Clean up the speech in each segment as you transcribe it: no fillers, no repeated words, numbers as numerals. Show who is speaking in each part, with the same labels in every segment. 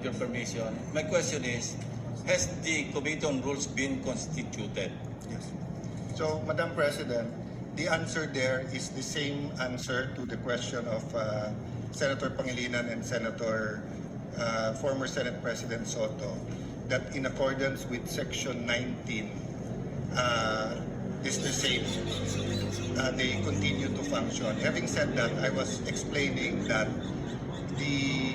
Speaker 1: Your permission, my question is, has the Committee on Rules been constituted?
Speaker 2: Yes. So, Madam President, the answer there is the same answer to the question of Senator Pangilinan and former Senate President Soto, that in accordance with Section 19, is the same. They continue to function. Having said that, I was explaining that the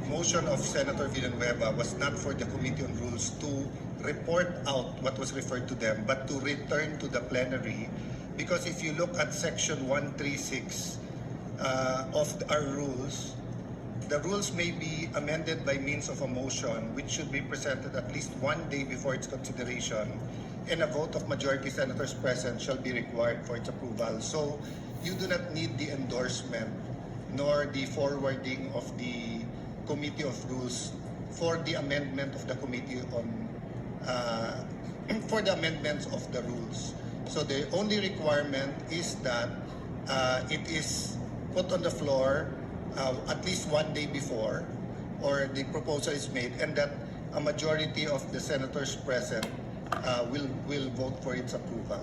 Speaker 2: motion of Senator Villanueva was not for the Committee on Rules to report out what was referred to them, but to return to the plenary. Because if you look at Section 136 of our rules, the rules may be amended by means of a motion which should be presented at least one day before its consideration, and a vote of majority senators present shall be required for its approval. So you do not need the endorsement nor the forwarding of the Committee of Rules for the amendment of the Committee on for the amendments of the rules. So the only requirement is that it is put on the floor at least one day before, or the proposal is made, and that a majority of the senators present will vote for its approval.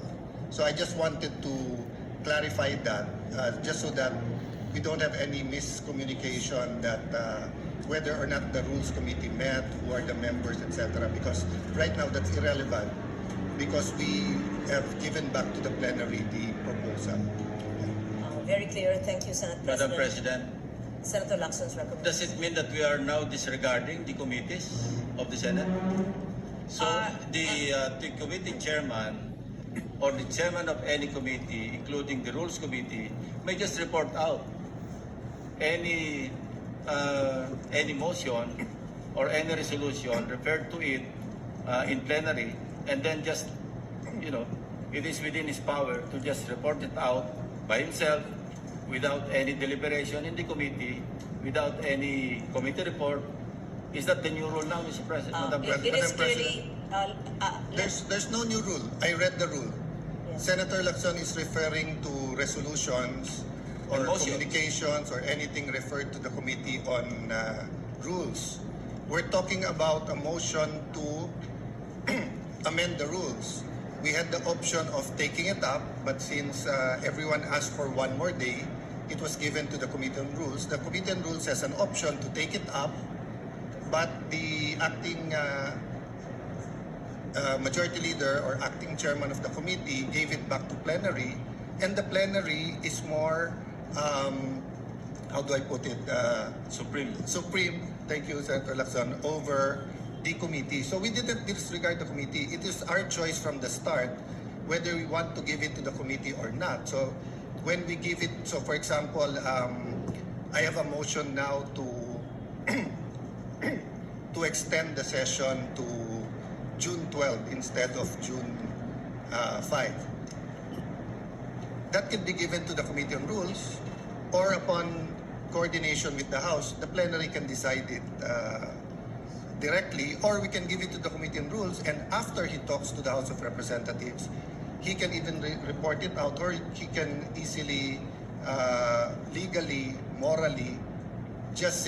Speaker 2: So I just wanted to clarify that, just so that we don't have any miscommunication that whether or not the Rules Committee met, who are the members, etc. Because right now that's irrelevant, because we have given back to the plenary the proposal.
Speaker 3: Very clear. Thank you, Senate President.
Speaker 1: Madam President,
Speaker 3: Senator Lacson's recommendation.
Speaker 1: does it mean that we are now disregarding the committees of the Senate? So the committee chairman or the chairman of any committee, including the Rules Committee, may just report out any motion or any resolution referred to it in plenary, and then just, it is within his power to just report it out by himself without any deliberation in the committee, without any committee report. Is that the new rule now, Mr. President? Madam
Speaker 3: It is clearly...
Speaker 2: There's no new rule. I read the rule.
Speaker 3: Yes.
Speaker 2: Senator Lacson is referring to resolutions or
Speaker 1: motion.
Speaker 2: communications or anything referred to the Committee on Rules. We're talking about a motion to amend the rules. We had the option of taking it up, but since everyone asked for one more day, it was given to the Committee on Rules. The Committee on Rules has an option to take it up, but the acting majority leader or acting chairman of the committee gave it back to plenary, and the plenary is more, how do I put it?
Speaker 1: Supreme.
Speaker 2: Thank you, Senator Lacson, over the committee. So we didn't disregard the committee. It is our choice from the start whether we want to give it to the committee or not. So when we give it, so for example, I have a motion now to to extend the session to June 12 instead of June 5. That can be given to the Committee on Rules, or upon coordination with the House, the plenary can decide it directly, or we can give it to the Committee on Rules, and after he talks to the House of Representatives, he can even report it out, or he can easily, legally, morally, just say